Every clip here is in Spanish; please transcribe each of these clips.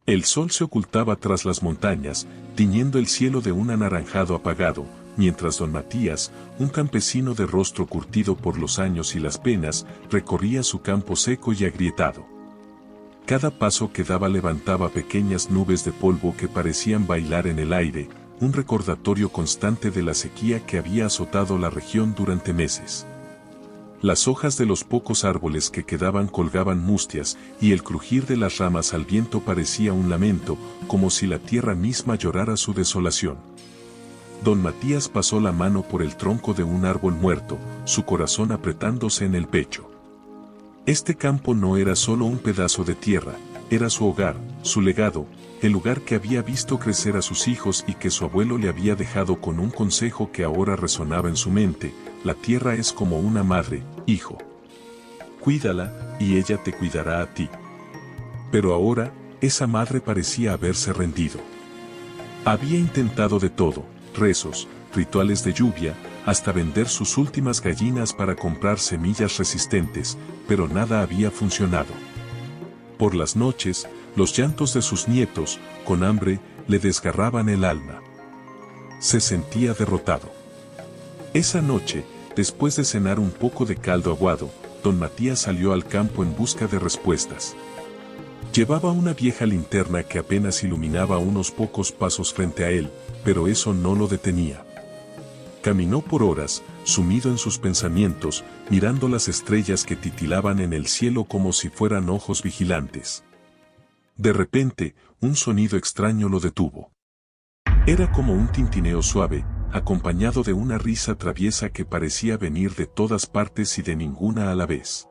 El sol se ocultaba tras las montañas, tiñendo el cielo de un anaranjado apagado, mientras don Matías, un campesino de rostro curtido por los años y las penas, recorría su campo seco y agrietado. Cada paso que daba levantaba pequeñas nubes de polvo que parecían bailar en el aire, un recordatorio constante de la sequía que había azotado la región durante meses. Las hojas de los pocos árboles que quedaban colgaban mustias, y el crujir de las ramas al viento parecía un lamento, como si la tierra misma llorara su desolación. Don Matías pasó la mano por el tronco de un árbol muerto, su corazón apretándose en el pecho. Este campo no era solo un pedazo de tierra, era su hogar, su legado, el lugar que había visto crecer a sus hijos y que su abuelo le había dejado con un consejo que ahora resonaba en su mente: la tierra es como una madre, hijo. Cuídala, y ella te cuidará a ti. Pero ahora, esa madre parecía haberse rendido. Había intentado de todo: rezos, rituales de lluvia, hasta vender sus últimas gallinas para comprar semillas resistentes, pero nada había funcionado. Por las noches, los llantos de sus nietos, con hambre, le desgarraban el alma. Se sentía derrotado. Esa noche, después de cenar un poco de caldo aguado, don Matías salió al campo en busca de respuestas. Llevaba una vieja linterna que apenas iluminaba unos pocos pasos frente a él, pero eso no lo detenía. Caminó por horas, sumido en sus pensamientos, mirando las estrellas que titilaban en el cielo como si fueran ojos vigilantes. De repente, un sonido extraño lo detuvo. Era como un tintineo suave, acompañado de una risa traviesa que parecía venir de todas partes y de ninguna a la vez.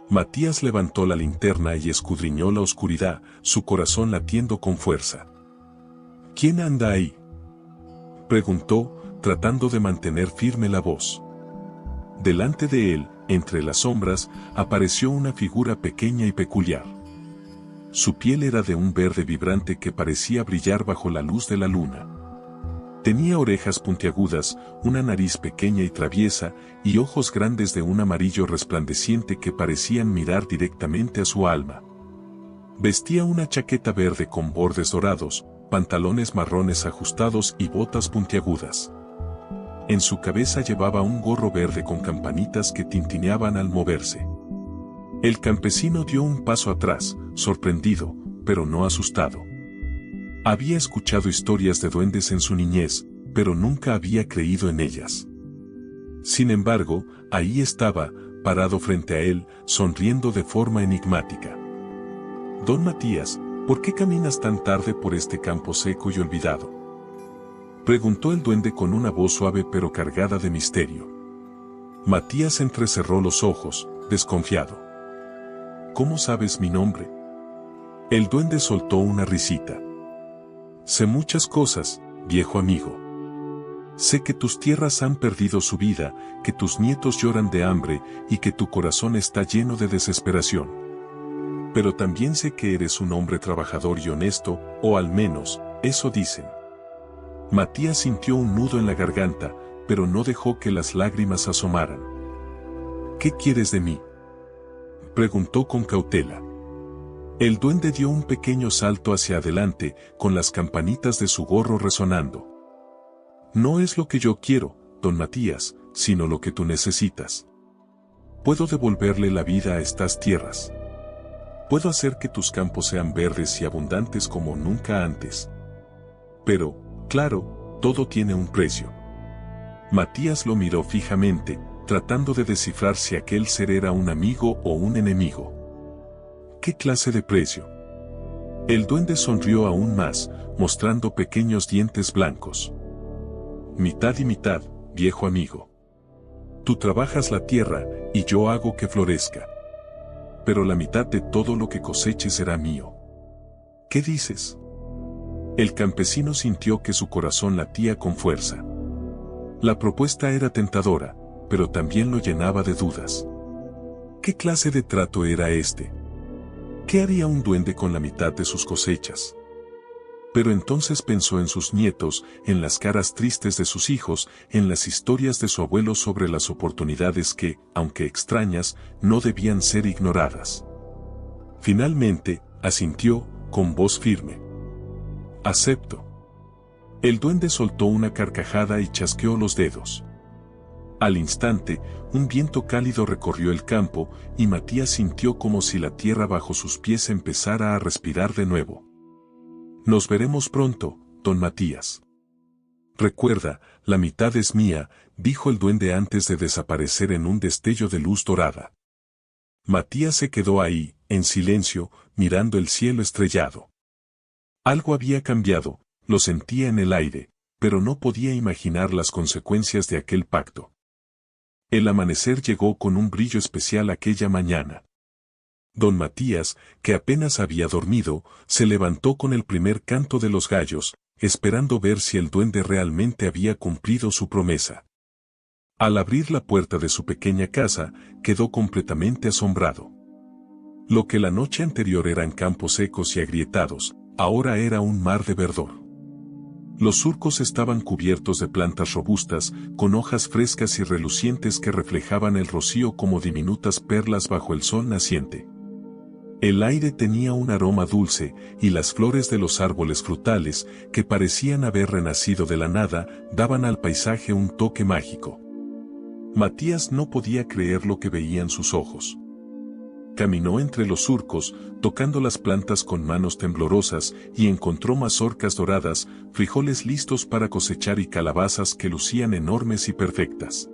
Matías levantó la linterna y escudriñó la oscuridad, su corazón latiendo con fuerza. ¿Quién anda ahí?, preguntó, tratando de mantener firme la voz. Delante de él, entre las sombras, apareció una figura pequeña y peculiar. Su piel era de un verde vibrante que parecía brillar bajo la luz de la luna. Tenía orejas puntiagudas, una nariz pequeña y traviesa, y ojos grandes de un amarillo resplandeciente que parecían mirar directamente a su alma. Vestía una chaqueta verde con bordes dorados, pantalones marrones ajustados y botas puntiagudas. En su cabeza llevaba un gorro verde con campanitas que tintineaban al moverse. El campesino dio un paso atrás, sorprendido, pero no asustado. Había escuchado historias de duendes en su niñez, pero nunca había creído en ellas. Sin embargo, ahí estaba, parado frente a él, sonriendo de forma enigmática. «Don Matías, ¿por qué caminas tan tarde por este campo seco y olvidado?», preguntó el duende con una voz suave pero cargada de misterio. Matías entrecerró los ojos, desconfiado. «¿Cómo sabes mi nombre?». El duende soltó una risita. «Sé muchas cosas, viejo amigo. Sé que tus tierras han perdido su vida, que tus nietos lloran de hambre y que tu corazón está lleno de desesperación. Pero también sé que eres un hombre trabajador y honesto, o al menos, eso dicen». Matías sintió un nudo en la garganta, pero no dejó que las lágrimas asomaran. «¿Qué quieres de mí?», preguntó con cautela. El duende dio un pequeño salto hacia adelante, con las campanitas de su gorro resonando. «No es lo que yo quiero, don Matías, sino lo que tú necesitas. Puedo devolverle la vida a estas tierras. Puedo hacer que tus campos sean verdes y abundantes como nunca antes. Pero, claro, todo tiene un precio». Matías lo miró fijamente, tratando de descifrar si aquel ser era un amigo o un enemigo. «¿Qué clase de precio?». El duende sonrió aún más, mostrando pequeños dientes blancos. «Mitad y mitad, viejo amigo. Tú trabajas la tierra, y yo hago que florezca. Pero la mitad de todo lo que coseche será mío. ¿Qué dices?». El campesino sintió que su corazón latía con fuerza. La propuesta era tentadora, pero también lo llenaba de dudas. ¿Qué clase de trato era este? ¿Qué haría un duende con la mitad de sus cosechas? Pero entonces pensó en sus nietos, en las caras tristes de sus hijos, en las historias de su abuelo sobre las oportunidades que, aunque extrañas, no debían ser ignoradas. Finalmente, asintió, con voz firme. Acepto. El duende soltó una carcajada y chasqueó los dedos. Al instante, un viento cálido recorrió el campo y Matías sintió como si la tierra bajo sus pies empezara a respirar de nuevo. Nos veremos pronto, don Matías. Recuerda, la mitad es mía, dijo el duende antes de desaparecer en un destello de luz dorada. Matías se quedó ahí, en silencio, mirando el cielo estrellado. Algo había cambiado, lo sentía en el aire, pero no podía imaginar las consecuencias de aquel pacto. El amanecer llegó con un brillo especial aquella mañana. Don Matías, que apenas había dormido, se levantó con el primer canto de los gallos, esperando ver si el duende realmente había cumplido su promesa. Al abrir la puerta de su pequeña casa, quedó completamente asombrado. Lo que la noche anterior eran campos secos y agrietados, ahora era un mar de verdor. Los surcos estaban cubiertos de plantas robustas, con hojas frescas y relucientes que reflejaban el rocío como diminutas perlas bajo el sol naciente. El aire tenía un aroma dulce, y las flores de los árboles frutales, que parecían haber renacido de la nada, daban al paisaje un toque mágico. Matías no podía creer lo que veían sus ojos. Caminó entre los surcos, tocando las plantas con manos temblorosas, y encontró mazorcas doradas, frijoles listos para cosechar y calabazas que lucían enormes y perfectas.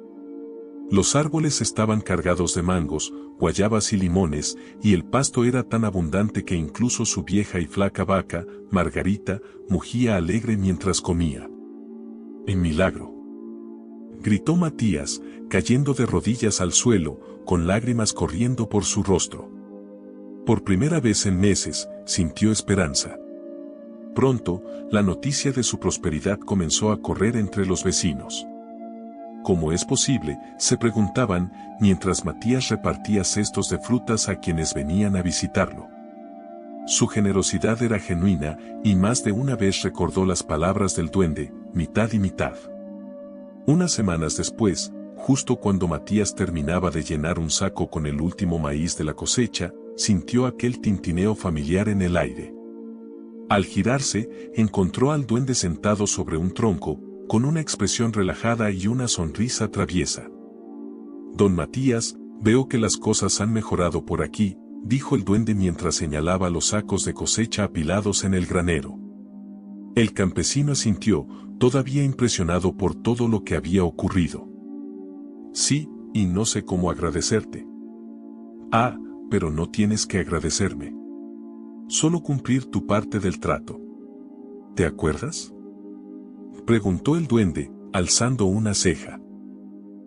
Los árboles estaban cargados de mangos, guayabas y limones, y el pasto era tan abundante que incluso su vieja y flaca vaca, Margarita, mugía alegre mientras comía. ¡En milagro!, gritó Matías, cayendo de rodillas al suelo, con lágrimas corriendo por su rostro. Por primera vez en meses, sintió esperanza. Pronto, la noticia de su prosperidad comenzó a correr entre los vecinos. ¿Cómo es posible?, se preguntaban, mientras Matías repartía cestos de frutas a quienes venían a visitarlo. Su generosidad era genuina, y más de una vez recordó las palabras del duende, mitad y mitad. Unas semanas después, justo cuando Matías terminaba de llenar un saco con el último maíz de la cosecha, sintió aquel tintineo familiar en el aire. Al girarse, encontró al duende sentado sobre un tronco, con una expresión relajada y una sonrisa traviesa. Don Matías, veo que las cosas han mejorado por aquí, dijo el duende mientras señalaba los sacos de cosecha apilados en el granero. El campesino asintió, todavía impresionado por todo lo que había ocurrido. Sí, y no sé cómo agradecerte. Ah, pero no tienes que agradecerme. Solo cumplir tu parte del trato. ¿Te acuerdas?, preguntó el duende, alzando una ceja.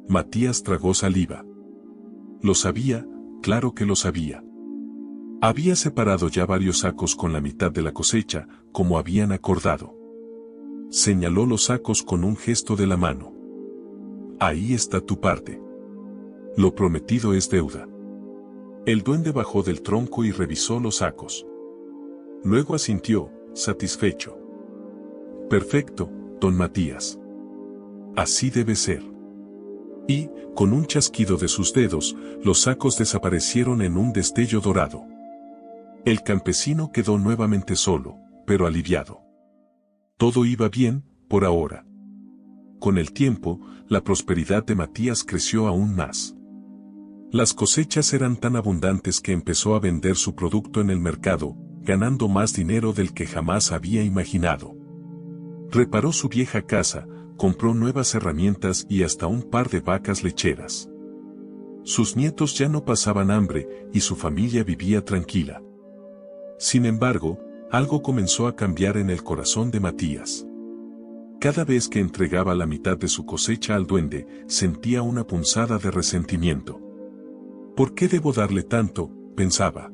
Matías tragó saliva. Lo sabía, claro que lo sabía. Había separado ya varios sacos con la mitad de la cosecha, como habían acordado. Señaló los sacos con un gesto de la mano. Ahí está tu parte. Lo prometido es deuda. El duende bajó del tronco y revisó los sacos. Luego asintió, satisfecho. Perfecto, don Matías. Así debe ser. Y, con un chasquido de sus dedos, los sacos desaparecieron en un destello dorado. El campesino quedó nuevamente solo, pero aliviado. Todo iba bien, por ahora. Con el tiempo, la prosperidad de Matías creció aún más. Las cosechas eran tan abundantes que empezó a vender su producto en el mercado, ganando más dinero del que jamás había imaginado. Reparó su vieja casa, compró nuevas herramientas y hasta un par de vacas lecheras. Sus nietos ya no pasaban hambre y su familia vivía tranquila. Sin embargo, algo comenzó a cambiar en el corazón de Matías. Cada vez que entregaba la mitad de su cosecha al duende, sentía una punzada de resentimiento. ¿Por qué debo darle tanto?, pensaba.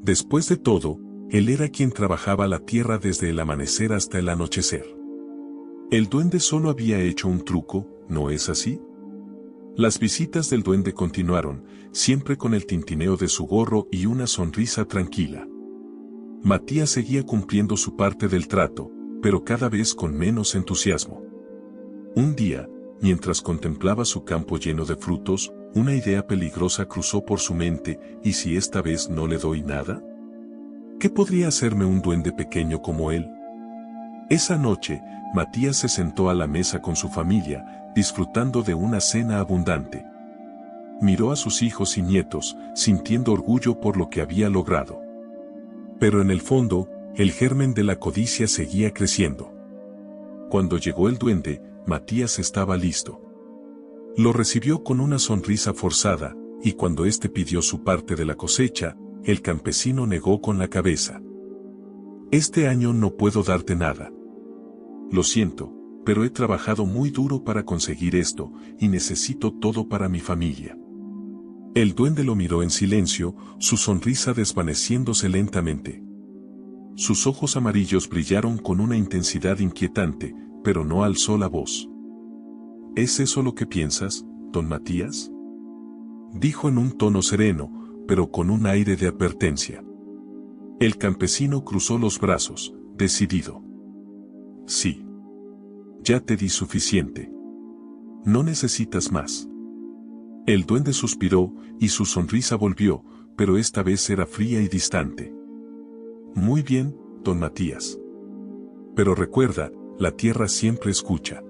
Después de todo, él era quien trabajaba la tierra desde el amanecer hasta el anochecer. El duende solo había hecho un truco, ¿no es así? Las visitas del duende continuaron, siempre con el tintineo de su gorro y una sonrisa tranquila. Matías seguía cumpliendo su parte del trato, pero cada vez con menos entusiasmo. Un día, mientras contemplaba su campo lleno de frutos, una idea peligrosa cruzó por su mente, ¿y si esta vez no le doy nada? ¿Qué podría hacerme un duende pequeño como él? Esa noche, Matías se sentó a la mesa con su familia, disfrutando de una cena abundante. Miró a sus hijos y nietos, sintiendo orgullo por lo que había logrado. Pero en el fondo, el germen de la codicia seguía creciendo. Cuando llegó el duende, Matías estaba listo. Lo recibió con una sonrisa forzada, y cuando éste pidió su parte de la cosecha, el campesino negó con la cabeza. Este año no puedo darte nada. Lo siento, pero he trabajado muy duro para conseguir esto, y necesito todo para mi familia. El duende lo miró en silencio, su sonrisa desvaneciéndose lentamente. Sus ojos amarillos brillaron con una intensidad inquietante, pero no alzó la voz. ¿Es eso lo que piensas, don Matías? Dijo en un tono sereno, pero con un aire de advertencia. El campesino cruzó los brazos, decidido. Sí. Ya te di suficiente. No necesitas más. El duende suspiró, y su sonrisa volvió, pero esta vez era fría y distante. Muy bien, don Matías. Pero recuerda, la tierra siempre escucha.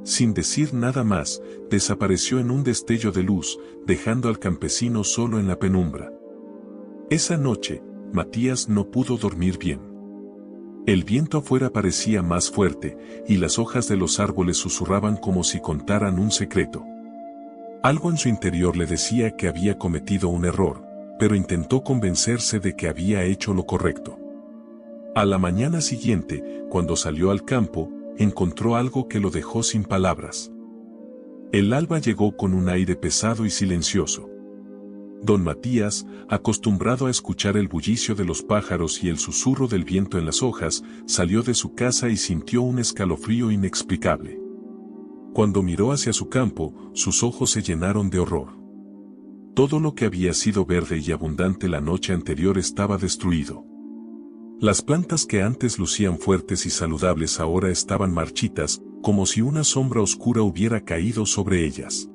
Sin decir nada más, desapareció en un destello de luz, dejando al campesino solo en la penumbra. Esa noche, Matías no pudo dormir bien. El viento afuera parecía más fuerte, y las hojas de los árboles susurraban como si contaran un secreto. Algo en su interior le decía que había cometido un error, pero intentó convencerse de que había hecho lo correcto. A la mañana siguiente, cuando salió al campo, encontró algo que lo dejó sin palabras. El alba llegó con un aire pesado y silencioso. Don Matías, acostumbrado a escuchar el bullicio de los pájaros y el susurro del viento en las hojas, salió de su casa y sintió un escalofrío inexplicable. Cuando miró hacia su campo, sus ojos se llenaron de horror. Todo lo que había sido verde y abundante la noche anterior estaba destruido. Las plantas que antes lucían fuertes y saludables ahora estaban marchitas, como si una sombra oscura hubiera caído sobre ellas.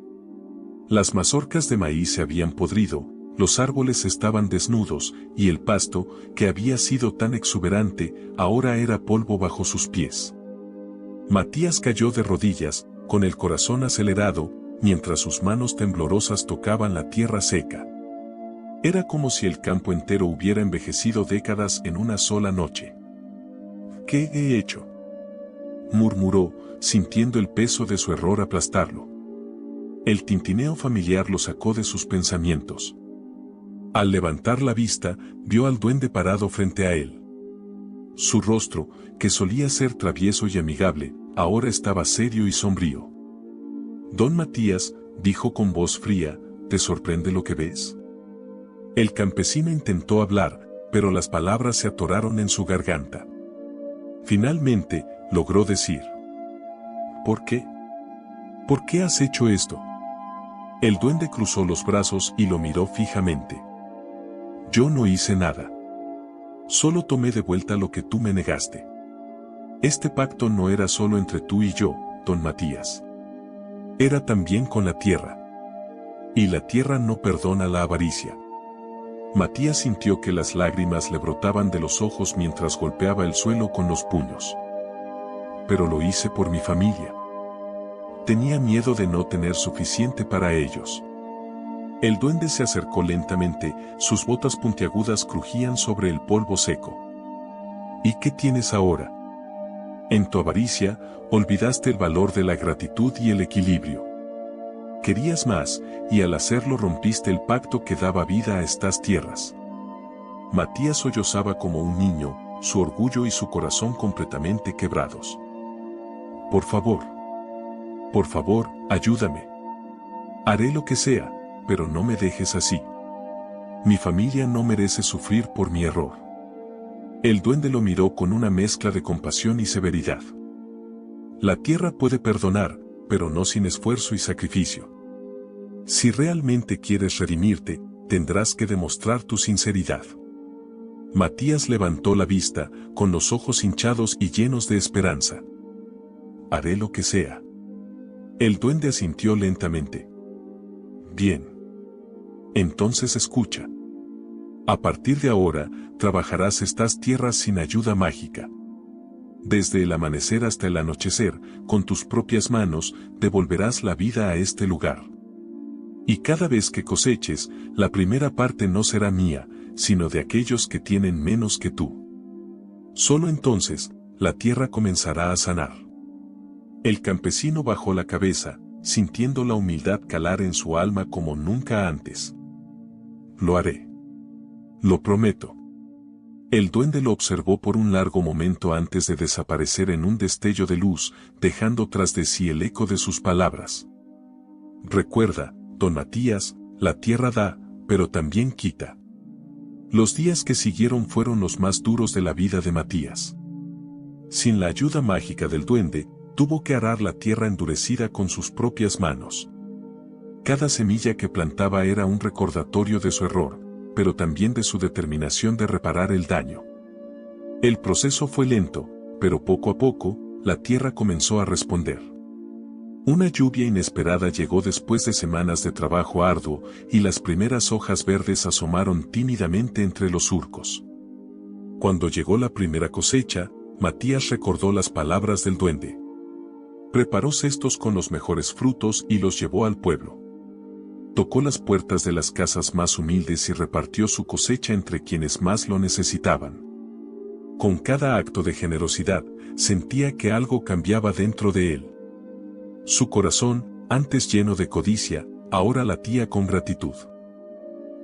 Las mazorcas de maíz se habían podrido, los árboles estaban desnudos, y el pasto, que había sido tan exuberante, ahora era polvo bajo sus pies. Matías cayó de rodillas, con el corazón acelerado, mientras sus manos temblorosas tocaban la tierra seca. Era como si el campo entero hubiera envejecido décadas en una sola noche. ¿Qué he hecho?, murmuró, sintiendo el peso de su error aplastarlo. El tintineo familiar lo sacó de sus pensamientos. Al levantar la vista, vio al duende parado frente a él. Su rostro, que solía ser travieso y amigable, ahora estaba serio y sombrío. Don Matías, dijo con voz fría, ¿te sorprende lo que ves? El campesino intentó hablar, pero las palabras se atoraron en su garganta. Finalmente, logró decir: ¿por qué? ¿Por qué has hecho esto? El duende cruzó los brazos y lo miró fijamente. Yo no hice nada. Solo tomé de vuelta lo que tú me negaste. Este pacto no era solo entre tú y yo, don Matías. Era también con la tierra. Y la tierra no perdona la avaricia. Matías sintió que las lágrimas le brotaban de los ojos mientras golpeaba el suelo con los puños. Pero lo hice por mi familia. Tenía miedo de no tener suficiente para ellos. El duende se acercó lentamente, sus botas puntiagudas crujían sobre el polvo seco. ¿Y qué tienes ahora? En tu avaricia, olvidaste el valor de la gratitud y el equilibrio. Querías más, y al hacerlo rompiste el pacto que daba vida a estas tierras. Matías sollozaba como un niño, su orgullo y su corazón completamente quebrados. Por favor, ayúdame. Haré lo que sea, pero no me dejes así. Mi familia no merece sufrir por mi error. El duende lo miró con una mezcla de compasión y severidad. La tierra puede perdonar, pero no sin esfuerzo y sacrificio. Si realmente quieres redimirte, tendrás que demostrar tu sinceridad. Matías levantó la vista, con los ojos hinchados y llenos de esperanza. Haré lo que sea. El duende asintió lentamente. Bien. Entonces escucha. A partir de ahora, trabajarás estas tierras sin ayuda mágica. Desde el amanecer hasta el anochecer, con tus propias manos, devolverás la vida a este lugar. Y cada vez que coseches, la primera parte no será mía, sino de aquellos que tienen menos que tú. Solo entonces, la tierra comenzará a sanar. El campesino bajó la cabeza, sintiendo la humildad calar en su alma como nunca antes. Lo haré. Lo prometo. El duende lo observó por un largo momento antes de desaparecer en un destello de luz, dejando tras de sí el eco de sus palabras. Recuerda, don Matías, la tierra da, pero también quita. Los días que siguieron fueron los más duros de la vida de Matías. Sin la ayuda mágica del duende, tuvo que arar la tierra endurecida con sus propias manos. Cada semilla que plantaba era un recordatorio de su error, pero también de su determinación de reparar el daño. El proceso fue lento, pero poco a poco, la tierra comenzó a responder. Una lluvia inesperada llegó después de semanas de trabajo arduo, y las primeras hojas verdes asomaron tímidamente entre los surcos. Cuando llegó la primera cosecha, Matías recordó las palabras del duende. Preparó cestos con los mejores frutos y los llevó al pueblo. Tocó las puertas de las casas más humildes y repartió su cosecha entre quienes más lo necesitaban. Con cada acto de generosidad, sentía que algo cambiaba dentro de él. Su corazón, antes lleno de codicia, ahora latía con gratitud.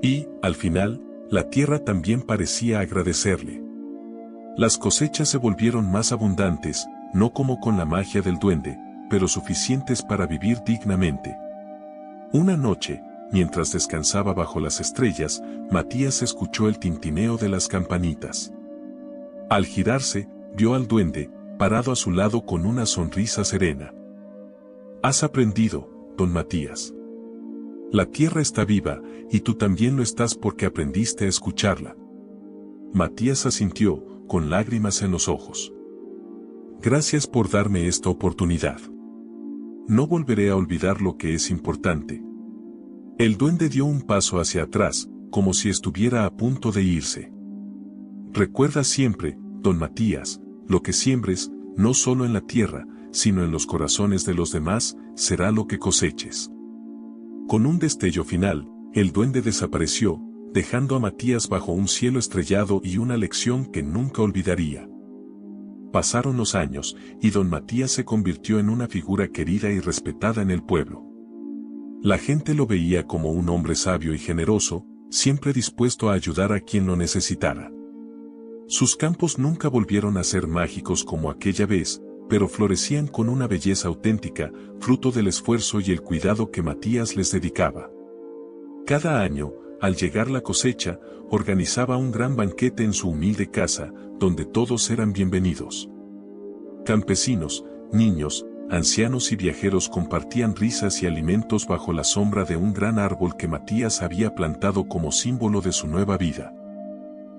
Y, al final, la tierra también parecía agradecerle. Las cosechas se volvieron más abundantes, no como con la magia del duende, pero suficientes para vivir dignamente. Una noche, mientras descansaba bajo las estrellas, Matías escuchó el tintineo de las campanitas. Al girarse, vio al duende, parado a su lado con una sonrisa serena. «Has aprendido, don Matías. La tierra está viva, y tú también lo estás porque aprendiste a escucharla». Matías asintió, con lágrimas en los ojos. «Gracias por darme esta oportunidad. No volveré a olvidar lo que es importante». El duende dio un paso hacia atrás, como si estuviera a punto de irse. «Recuerda siempre, don Matías, lo que siembres, no solo en la tierra, sino en los corazones de los demás, será lo que coseches». Con un destello final, el duende desapareció, dejando a Matías bajo un cielo estrellado y una lección que nunca olvidaría. Pasaron los años, y don Matías se convirtió en una figura querida y respetada en el pueblo. La gente lo veía como un hombre sabio y generoso, siempre dispuesto a ayudar a quien lo necesitara. Sus campos nunca volvieron a ser mágicos como aquella vez, pero florecían con una belleza auténtica, fruto del esfuerzo y el cuidado que Matías les dedicaba. Cada año, al llegar la cosecha, organizaba un gran banquete en su humilde casa, donde todos eran bienvenidos. Campesinos, niños, ancianos y viajeros compartían risas y alimentos bajo la sombra de un gran árbol que Matías había plantado como símbolo de su nueva vida.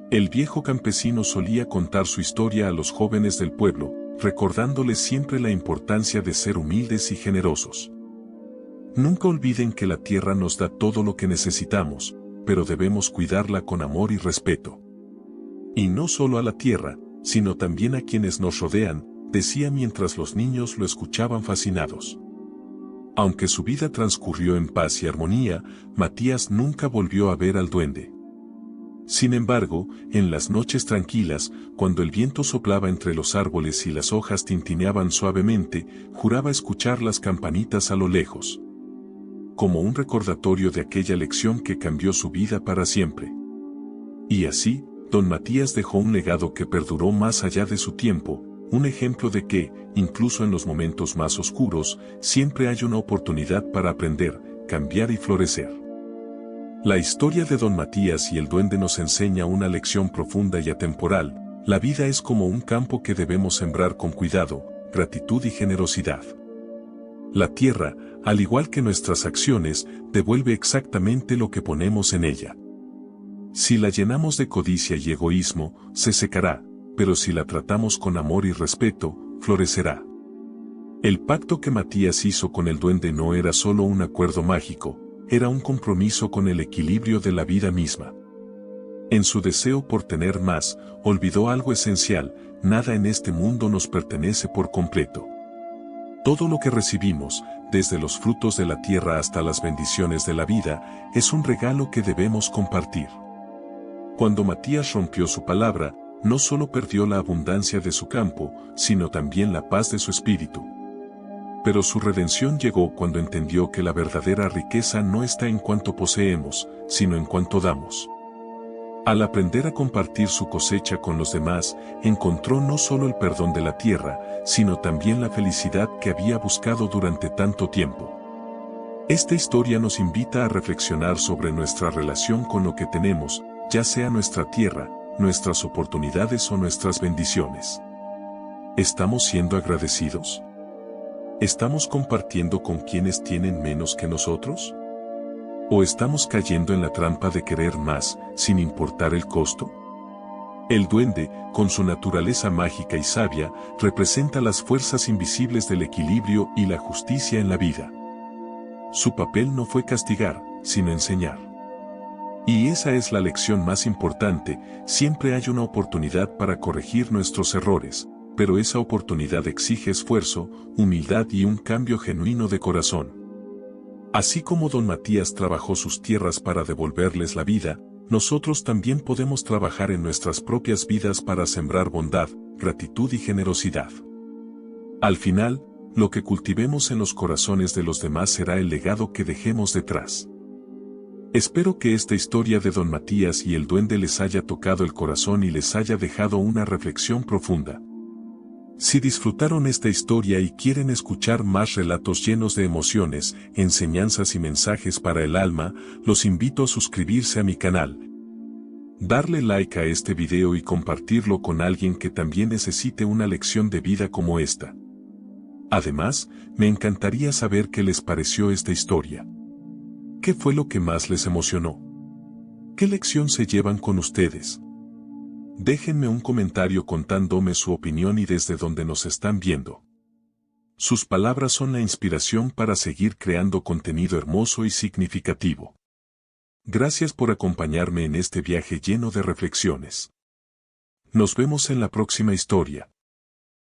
El viejo campesino solía contar su historia a los jóvenes del pueblo, recordándoles siempre la importancia de ser humildes y generosos. Nunca olviden que la tierra nos da todo lo que necesitamos, pero debemos cuidarla con amor y respeto. Y no solo a la tierra, sino también a quienes nos rodean, decía mientras los niños lo escuchaban fascinados. Aunque su vida transcurrió en paz y armonía, Matías nunca volvió a ver al duende. Sin embargo, en las noches tranquilas, cuando el viento soplaba entre los árboles y las hojas tintineaban suavemente, juraba escuchar las campanitas a lo lejos. Como un recordatorio de aquella lección que cambió su vida para siempre. Y así, don Matías dejó un legado que perduró más allá de su tiempo, un ejemplo de que, incluso en los momentos más oscuros, siempre hay una oportunidad para aprender, cambiar y florecer. La historia de don Matías y el duende nos enseña una lección profunda y atemporal. La vida es como un campo que debemos sembrar con cuidado, gratitud y generosidad. La tierra, al igual que nuestras acciones, devuelve exactamente lo que ponemos en ella. Si la llenamos de codicia y egoísmo, se secará, pero si la tratamos con amor y respeto, florecerá. El pacto que Matías hizo con el duende no era solo un acuerdo mágico, era un compromiso con el equilibrio de la vida misma. En su deseo por tener más, olvidó algo esencial: nada en este mundo nos pertenece por completo. Todo lo que recibimos, desde los frutos de la tierra hasta las bendiciones de la vida, es un regalo que debemos compartir. Cuando Matías rompió su palabra, no solo perdió la abundancia de su campo, sino también la paz de su espíritu. Pero su redención llegó cuando entendió que la verdadera riqueza no está en cuanto poseemos, sino en cuanto damos. Al aprender a compartir su cosecha con los demás, encontró no solo el perdón de la tierra, sino también la felicidad que había buscado durante tanto tiempo. Esta historia nos invita a reflexionar sobre nuestra relación con lo que tenemos, ya sea nuestra tierra, nuestras oportunidades o nuestras bendiciones. ¿Estamos siendo agradecidos? ¿Estamos compartiendo con quienes tienen menos que nosotros? ¿O estamos cayendo en la trampa de querer más, sin importar el costo? El duende, con su naturaleza mágica y sabia, representa las fuerzas invisibles del equilibrio y la justicia en la vida. Su papel no fue castigar, sino enseñar. Y esa es la lección más importante: siempre hay una oportunidad para corregir nuestros errores, pero esa oportunidad exige esfuerzo, humildad y un cambio genuino de corazón. Así como don Matías trabajó sus tierras para devolverles la vida, nosotros también podemos trabajar en nuestras propias vidas para sembrar bondad, gratitud y generosidad. Al final, lo que cultivemos en los corazones de los demás será el legado que dejemos detrás. Espero que esta historia de don Matías y el duende les haya tocado el corazón y les haya dejado una reflexión profunda. Si disfrutaron esta historia y quieren escuchar más relatos llenos de emociones, enseñanzas y mensajes para el alma, los invito a suscribirse a mi canal, darle like a este video y compartirlo con alguien que también necesite una lección de vida como esta. Además, me encantaría saber qué les pareció esta historia. ¿Qué fue lo que más les emocionó? ¿Qué lección se llevan con ustedes? Déjenme un comentario contándome su opinión y desde donde nos están viendo. Sus palabras son la inspiración para seguir creando contenido hermoso y significativo. Gracias por acompañarme en este viaje lleno de reflexiones. Nos vemos en la próxima historia.